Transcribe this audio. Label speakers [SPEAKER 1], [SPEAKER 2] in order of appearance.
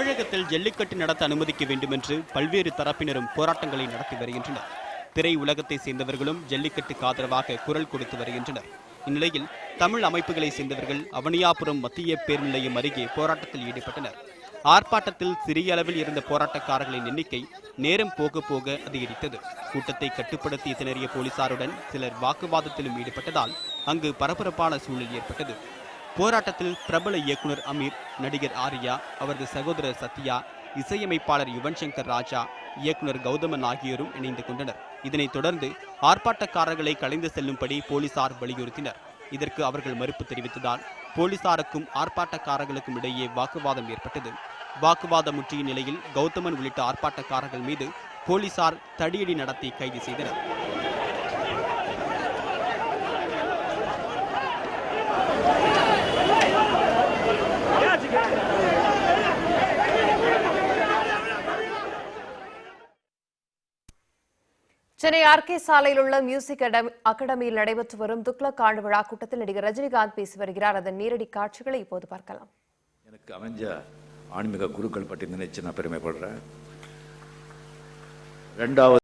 [SPEAKER 1] தமிழகத்தில் ஜல்லிக்கட்டு நடத்த அனுமதிக்க வேண்டும் என்று பல்வேறு தரப்பினரும் போராட்டங்களை நடத்தி வருகின்றனர். திரை உலகத்தை சேர்ந்தவர்களும் ஜல்லிக்கட்டுக்கு ஆதரவாக குரல் கொடுத்து வருகின்றனர். இந்நிலையில் தமிழ் அமைப்புகளை சேர்ந்தவர்கள் அவனியாபுரம் மத்திய பேருந்து நிலையம் அருகே போராட்டத்தில் ஈடுபட்டனர். ஆர்ப்பாட்டத்தில் சிறிய அளவில் இருந்த போராட்டக்காரர்களின் எண்ணிக்கை நேரம் போக போக அதிகரித்தது. கூட்டத்தை கட்டுப்படுத்தி திணறிய போலீசாருடன் சிலர் வாக்குவாதத்திலும் ஈடுபட்டதால் அங்கு பரபரப்பான சூழல் ஏற்பட்டது. போராட்டத்தில் பிரபல இயக்குனர் அமீர், நடிகர் ஆர்யா, அவரது சகோதரர் சத்யா, இசையமைப்பாளர் யுவன் சங்கர் ராஜா, இயக்குனர் கௌதமன் ஆகியோரும் இணைந்து கொண்டனர். இதனைத் தொடர்ந்து ஆர்ப்பாட்டக்காரர்களை கலைந்து செல்லும்படி போலீசார் வலியுறுத்தினர். இதற்கு அவர்கள் மறுப்பு தெரிவித்ததால் போலீசாருக்கும் ஆர்ப்பாட்டக்காரர்களுக்கும் இடையே வாக்குவாதம் ஏற்பட்டது. வாக்குவாதம் முற்றிய நிலையில் கௌதமன் உள்ளிட்ட ஆர்ப்பாட்டக்காரர்கள் மீது போலீசார் தடியடி நடத்தி கைது செய்தனர்.
[SPEAKER 2] சென்னை ஆர்கே சாலையில் உள்ள மியூசிக் அகாடமியில் நடைபெற்று வரும் துக்ளக் ஆண்டு விழா கூட்டத்தில் நடிகர் ரஜினிகாந்த் பேசி வருகிறார். அதன் நேரடி காட்சிகளை இப்போது பார்க்கலாம்.
[SPEAKER 3] எனக்கு அமைஞ்ச ஆன்மீக குருக்கள் பற்றி நினைச்சு நான் பெருமைப்படுறேன். 2வது